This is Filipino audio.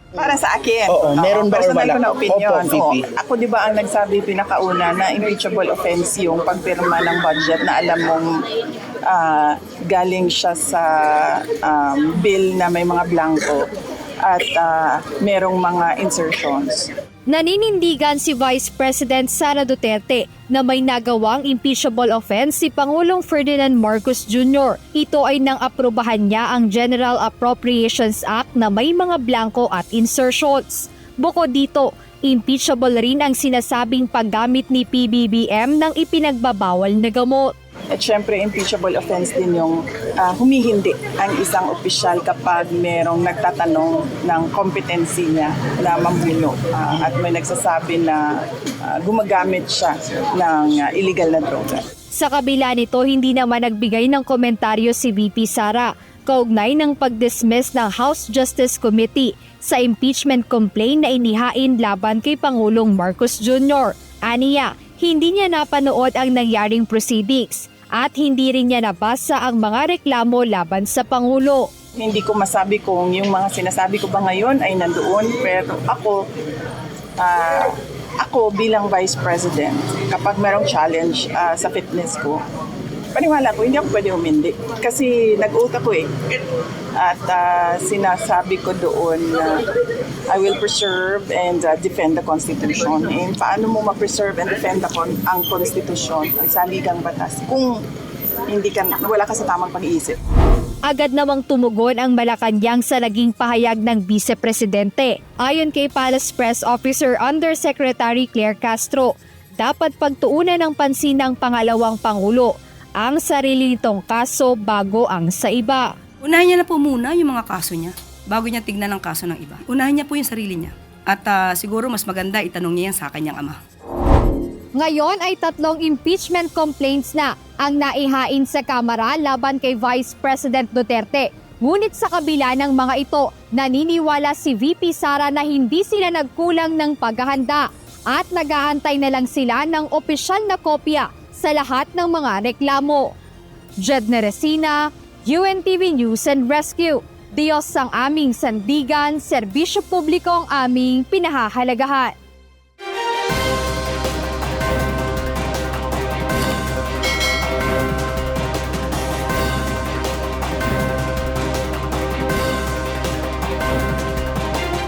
Para sa akin. Oo, meron ba or personal wala? ko na opinion. Opo, VP. Ako di ba ang nagsabi pinakauna na impeachable offense yung pagpirma ng budget na alam mong galing siya sa bill na may mga blanco at merong mga insertions. Naninindigan si Vice President Sara Duterte na may nagawang impeachable offense si Pangulong Ferdinand Marcos Jr. Ito ay nang aprubahan niya ang General Appropriations Act na may mga blanco at insertions. Bukod dito, impeachable rin ang sinasabing paggamit ni PBBM ng ipinagbabawal na gamot. At syempre, impeachable offense din yung humihindi ang isang opisyal kapag merong nagtatanong ng competency niya na mamuno at may nagsasabi na gumagamit siya ng illegal na droga. Sa kabila nito, hindi naman nagbigay ng komentaryo si VP Sara kaugnay ng pag-dismiss ng House Justice Committee sa impeachment complaint na inihain laban kay Pangulong Marcos Jr. Aniya, hindi niya napanood ang nangyaring proceedings at hindi rin niya nabasa ang mga reklamo laban sa Pangulo. Hindi ko masabi kung yung mga sinasabi ko ba ngayon ay nandoon, pero ako bilang Vice President, kapag merong challenge sa fitness ko, paniwala ko, hindi ako pwede humindi. Kasi nag-oath ako At sinasabi ko doon na I will preserve and defend the Constitution. And paano mo ma-preserve and defend ang Constitution, ang saligang batas, kung wala ka sa tamang pag-iisip? Agad namang tumugon ang Malacanang sa naging pahayag ng Vice Presidente. Ayon kay Palace Press Officer Undersecretary Claire Castro, dapat pagtuunan ng pansin ng pangalawang Pangulo ang sarili nitong kaso bago ang sa iba. Unahin niya na po muna yung mga kaso niya bago niya tignan ang kaso ng iba. Unahin niya po yung sarili niya. At siguro mas maganda itanong niya yan sa kanyang ama. Ngayon ay 3 impeachment complaints na ang naihain sa Kamara laban kay Vice President Duterte. Ngunit sa kabila ng mga ito, naniniwala si VP Sara na hindi sila nagkulang ng paghahanda at nag-aantay na lang sila ng opisyal na kopya sa lahat ng mga reklamo. Jedne Resina, UNTV News and Rescue. Diyos ang aming sandigan, serbisyo publiko ang aming pinahahalagahan.